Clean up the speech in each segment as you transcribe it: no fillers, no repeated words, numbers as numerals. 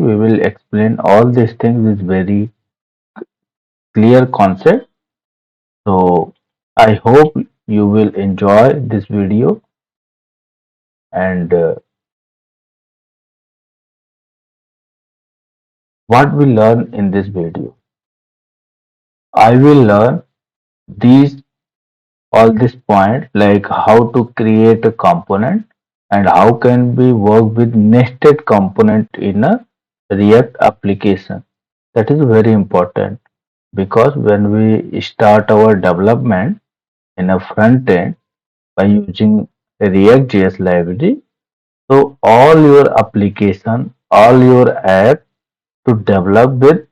we will explain all these things is very clear concept. So I hope you will enjoy this video and what we learn in this video. I will learn these all this point like how to create a component and how can we work with nested component in a React application. That is very important because when we start our development in a front end by using a React.js library, so all your application, all your app to develop with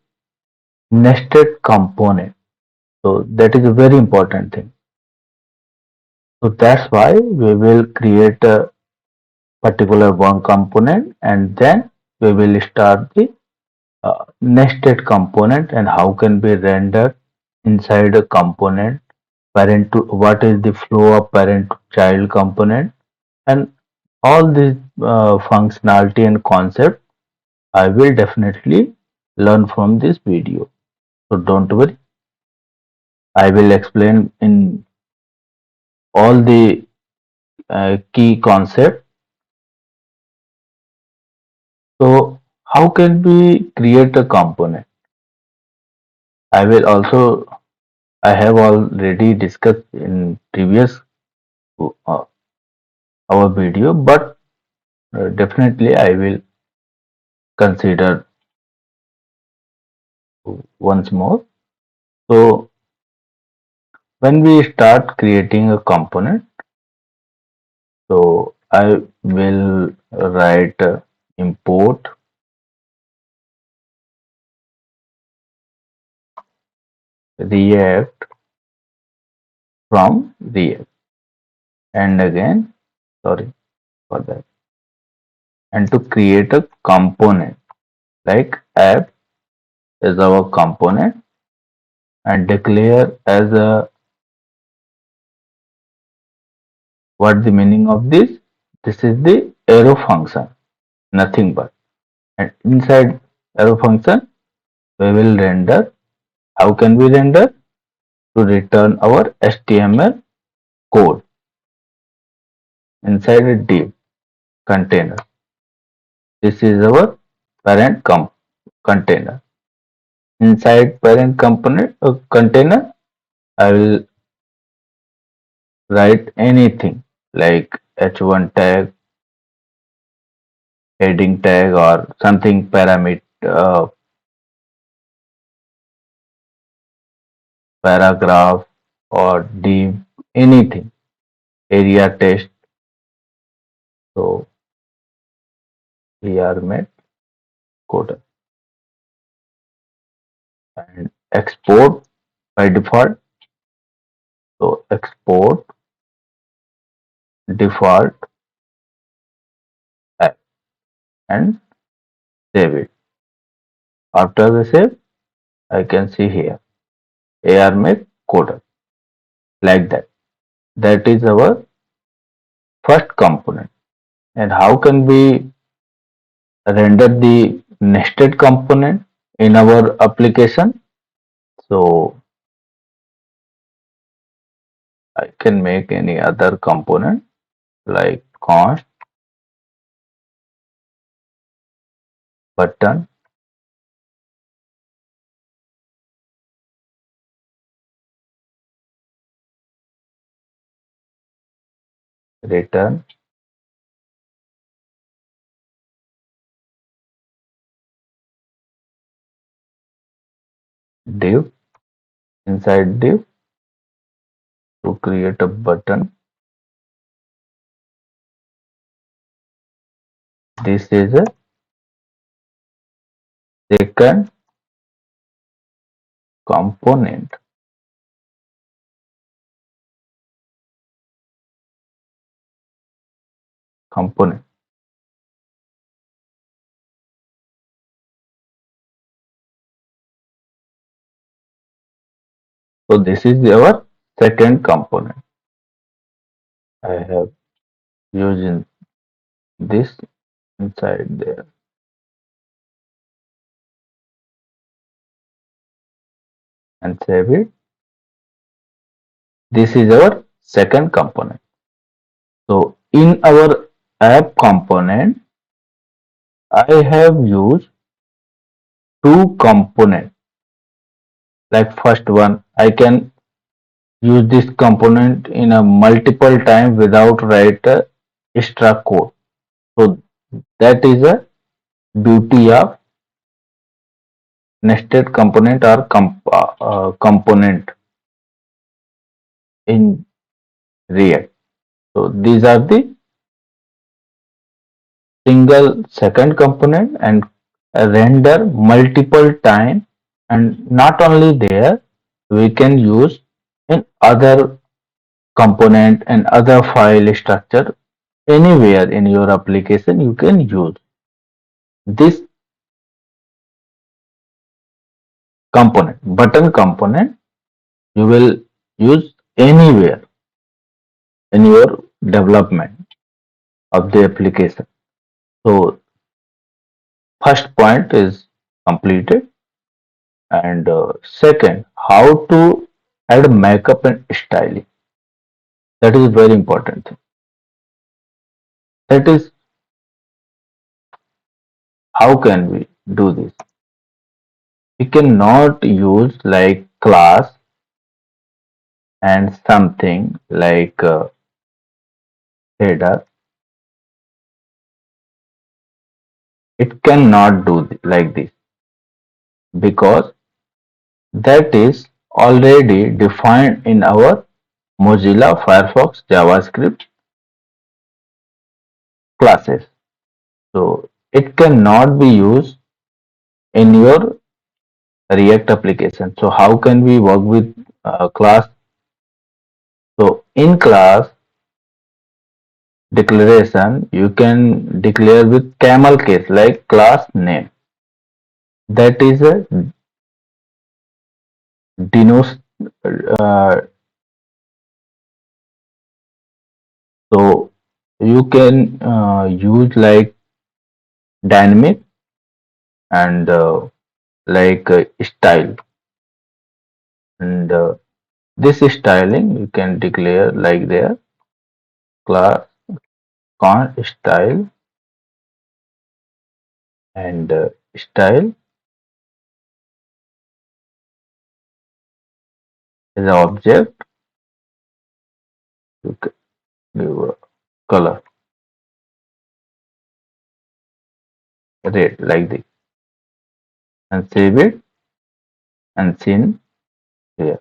nested component. So that is a very important thing. So that's why we will create a particular one component and then we will start the nested component and how can be rendered inside a component parent to what is the flow of parent to child component and all this functionality and concept I will definitely learn from this video. So don't worry, I will explain in all the key concept. So how can we create a component? I will also I have already discussed in previous uh, our video, but definitely I will consider once more. So when we start creating a component, so I will write import React from React and again sorry for that and to create a component like app is our component and declare as a what the meaning of this? This is the arrow function, nothing but. And inside arrow function, we will render. How can we render? To return our HTML code inside a div container. This is our parent container. Inside parent component container, I will write anything like h1 tag, heading tag, or something parameter, paragraph, or div, anything, area text. So here made code and export by default. So export default app and save it. After we save, I can see here AR make coder like that. That is our first component. And how can we render the nested component in our application? So I can make any other component like const button return div inside div to create a button. This is a second component. Component. So this is our second component. I have using this inside there. and save it. This is our second component. So in our app component, I have used two components. Like first one, I can use this component in a multiple time without write a extra code. So that is a beauty of nested component or component in React. So these are the single second component and render multiple time, and not only there, we can use in other component and other file structure anywhere in your application you can use this component. Button component you will use anywhere in your development of the application. So first point is completed, and second, how to add makeup and styling. That is very important thing. That is, how can we do this? We cannot use like class and something like header. It cannot do like this because that is already defined in our Mozilla Firefox JavaScript classes. So it cannot be used in your React application. So how can we work with class? So in class declaration, you can declare with camel case like class name. That is a denotes. Uh, so you can use like dynamic and like style, and this styling you can declare like there class con style, and style is an object. You can give a color red like this and save it and seen here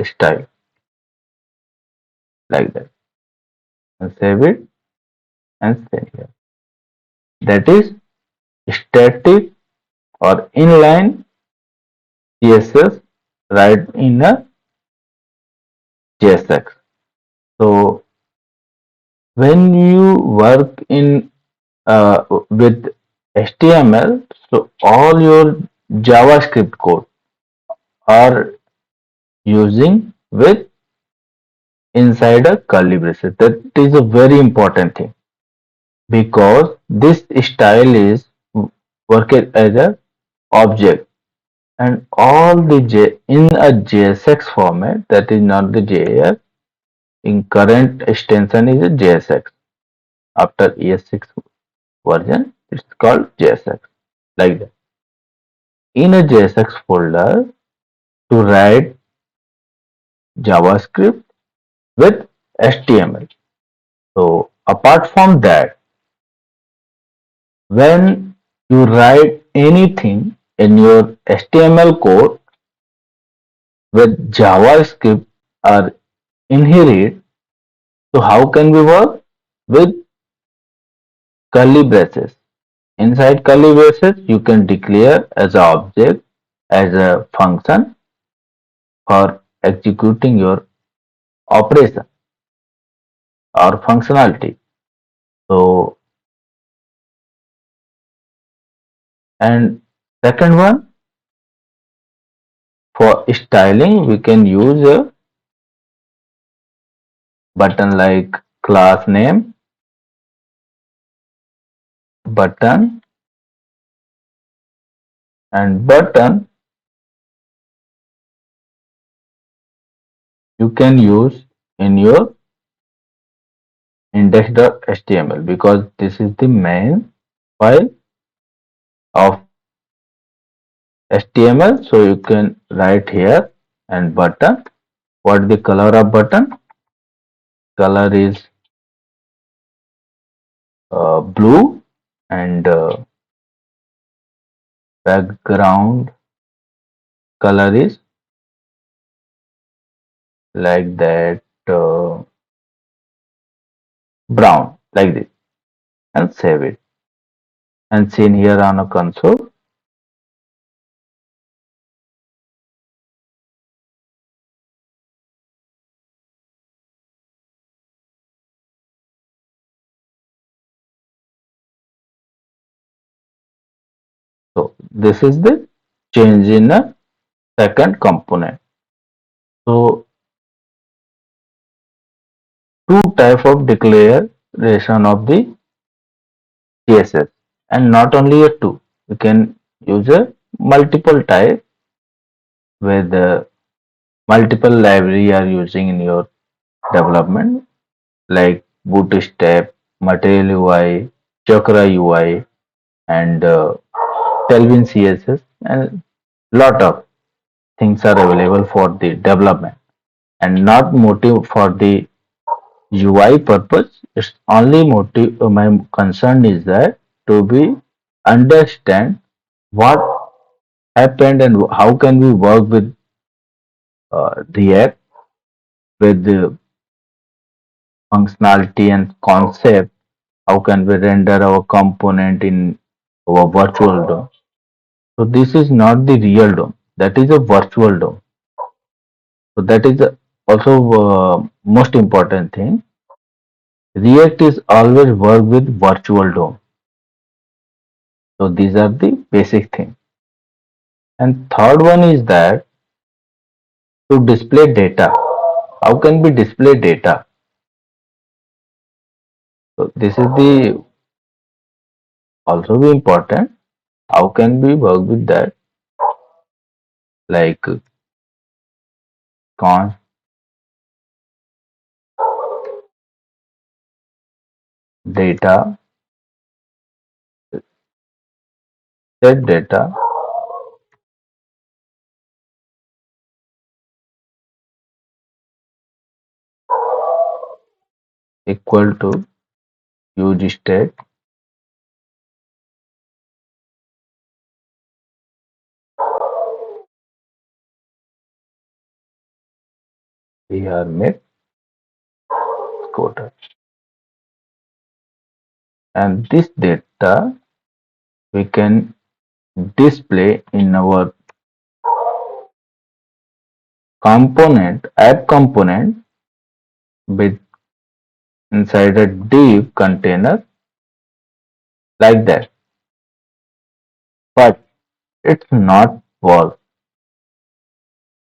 style like that and save it and send here. That is static or inline CSS right in a JSX. So when you work in with HTML, so all your JavaScript code are using with inside a curly braces. That is a very important thing because this style is working as a object, and all the in a JSX format, that is not the JS. In current extension is a JSX. After ES6 version, it's called JSX like that. In a JSX folder, to write JavaScript with HTML. So apart from that, when you write anything in your HTML code with JavaScript are inherit, so how can we work with curly braces? Inside curly braces, you can declare as an object, as a function for executing your operation or functionality. So, and second one, for styling, we can use button like class name, button, and button you can use in your index.html because this is the main file of HTML. So you can write here and button. What the color of button? Color is blue and background color is like that brown like this and save it and seen here on a console. So this is the change in the second component. So two type of declaration of the CSS and not only a two. You can use a multiple type with multiple library you are using in your development like Bootstrap, Material UI, Chakra UI, and Tailwind CSS, and lot of things are available for the development and not motive for the UI purpose. It's only motive. My concern is that to be understand what happened and how can we work with React with the functionality and concept. How can we render our component in our virtual DOM? So this is not the real DOM. That is a virtual DOM. So that is also most important thing. React is always work with virtual DOM. So these are the basic things. And third one is that to display data. How can we display data? So this is the also be important. How can we work with that? Like const data, set data equal to use state here make quota. And this data we can display in our component, app component with inside a div container like that. But it's not work.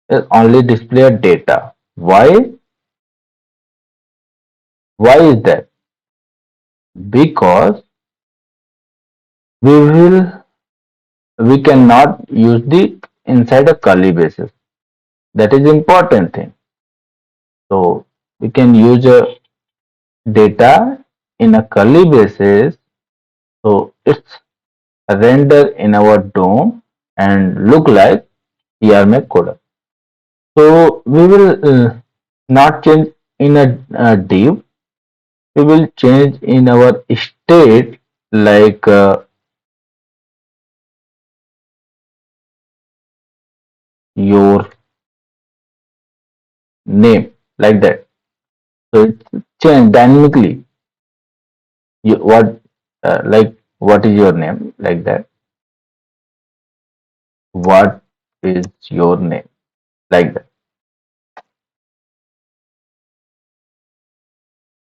It only display a data. Why? Why is that? Because we will we cannot use the inside a curly braces. That is important thing. So we can use a data in a curly braces. So it's render in our DOM and look like ERMAC code. So we will not change in a div. We will change in our state like your name like that. So it's change dynamically. You, what like what is your name like that? What is your name like that?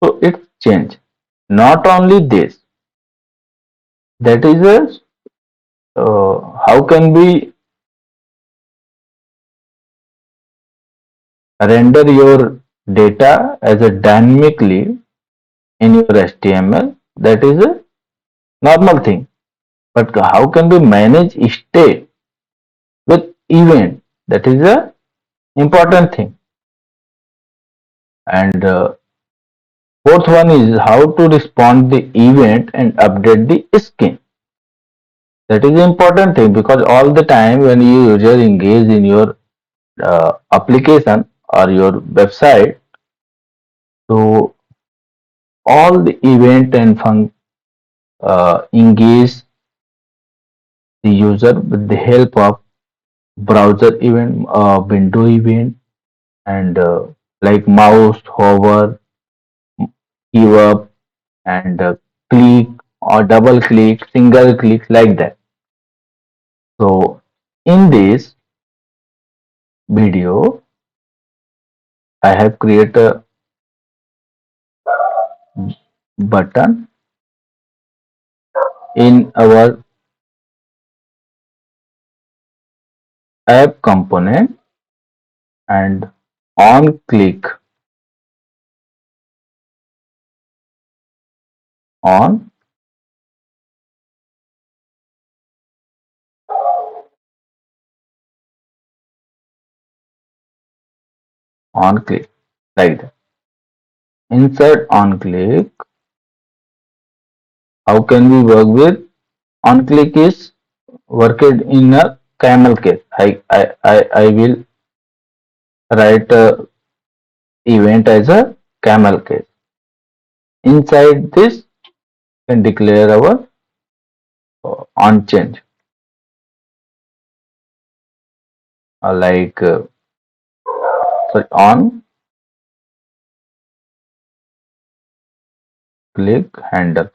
So it's change. Not only this, that is how can we render your data as a dynamically in your HTML. That is a normal thing. But how can we manage state with event? That is a important thing. And fourth one is how to respond the event and update the skin. That is the important thing because all the time when you user engage in your application or your website, so all the event and engage the user with the help of browser event, window event, and like mouse, hover, give up, and click or double click, single click, like that. So in this video, I have created a button in our app component, and on click on on click, like that. Inside on click, how can we work with on click is worked in a camel case. I will write a event as a camel case. Inside this can declare our on change, like sorry, on click handle,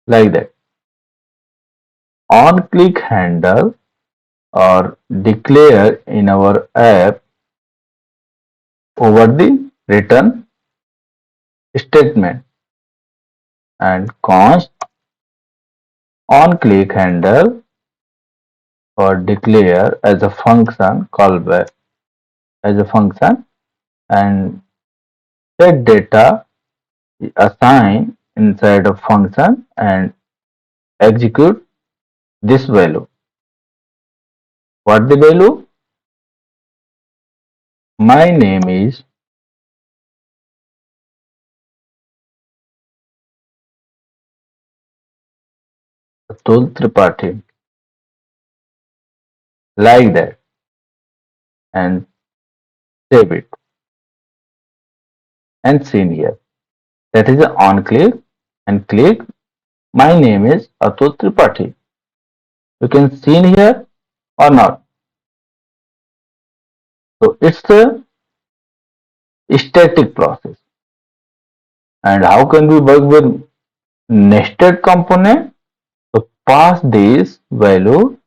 like that. On click handle or declare in our app over the return statement, and const on click handle or declare as a function callback as a function, and set data assign inside a function and execute this value. What the value? My name is Atul Tripathi, like that, and save it and seen here. That is a on click and click. My name is Atul Tripathi. You can see in here or not. So it's a static process. And how can we work with nested component? So pass this value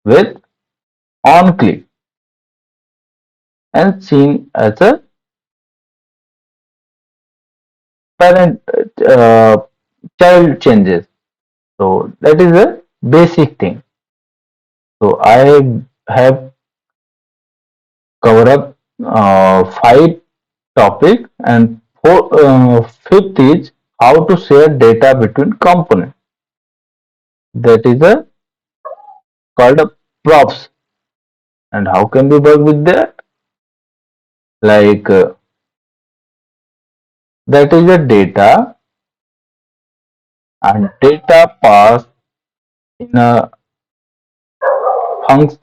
with on click and seen as a parent child changes. So that is a basic thing. So I have covered up five topic, and fifth is how to share data between components. That is a called a props. And how can we work with that? Like that is a data, and data pass in a function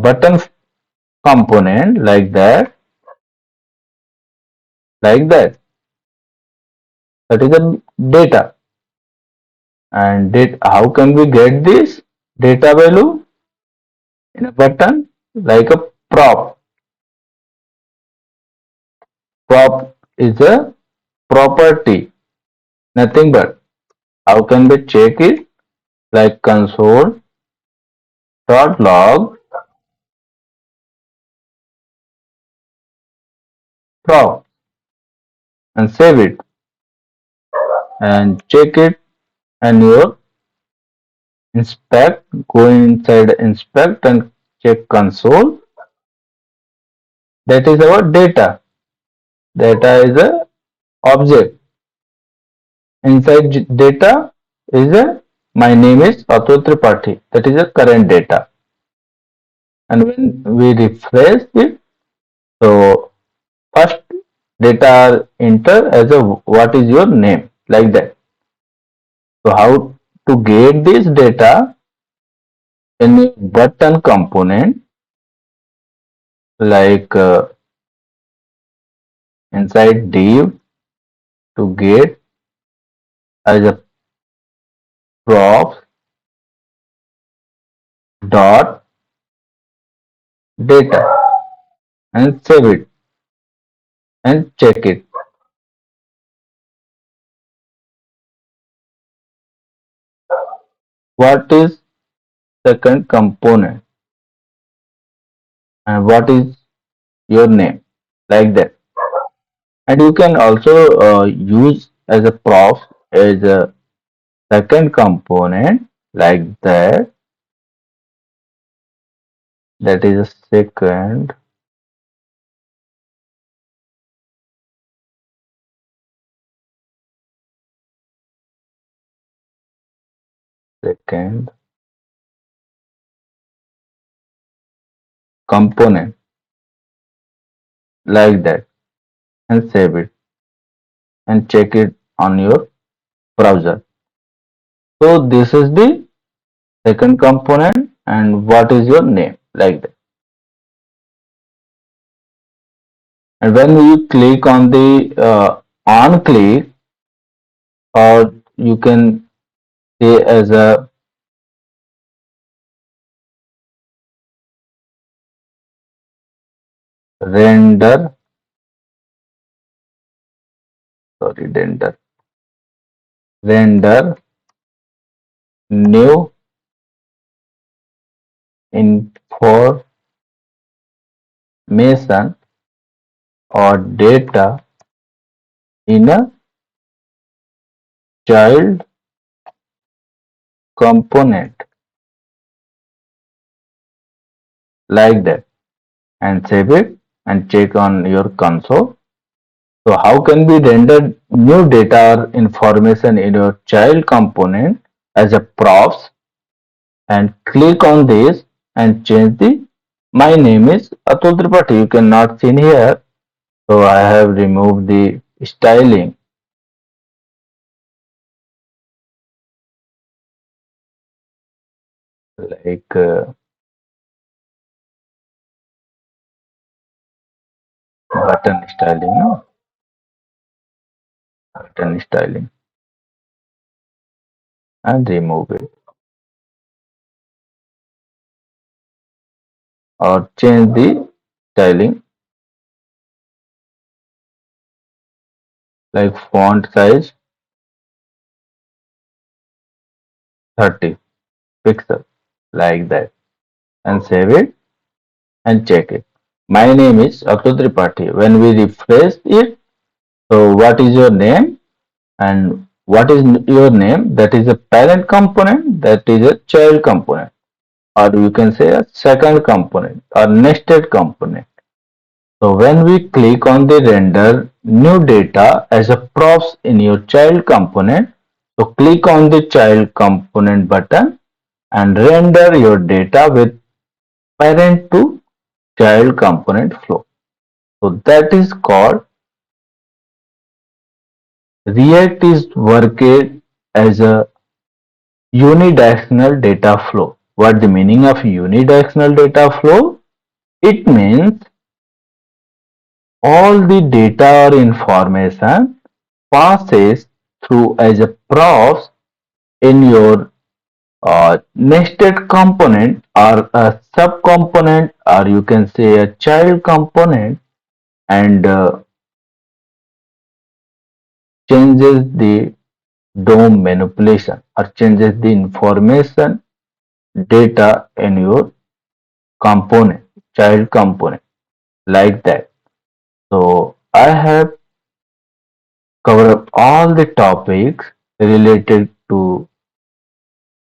button component, like that, like that. That is a data. And how can we get this data value in a button? Like a prop. Prop is a property, nothing but. How can we check it? Like console dot log prop, and save it and check it, and your inspect, go inside inspect and check console, That is our data. Data is a object. Inside data is a my name is Atul Tripathi. That is a current data. And when we refresh it, so first data are enter as a what is your name like that. So how to get this data in a button component like inside div to get as a props dot data and save it and check it. What is second component and what is your name like that. And you can also use as a prop as a second component like that. That is a second component like that and save it and check it on your browser. So this is the second component and what is your name like that. And when you click on the on click, or you can say as a render, sorry, render new information or data in a child component like that and save it and check on your console. So how can we render new data or information in your child component as a props and click on this and change the my name is Atul Tripathi. You cannot see here. So I have removed the styling like button styling, no? Button styling and remove it or change the styling like font size 30 pixel like that and save it and check it. My name is Atul Tripathi. When we refresh it, so what is your name and what is your name? That is a parent component, that is a child component, or you can say a second component or nested component. So when we click on the render new data as a props in your child component, so click on the child component button and render your data with parent to child component flow. So that is called React is worked as a unidirectional data flow. What the meaning of unidirectional data flow? It means all the data or information passes through as a props in your nested component or a subcomponent, or you can say a child component, and changes the DOM manipulation or changes the information data in your component, child component like that. So I have covered up all the topics related to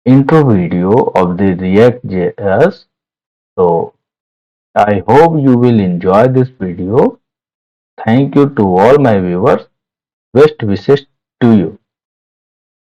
intro video of the React.js. So I hope you will enjoy this video. Thank you to all my viewers. Best wishes to you.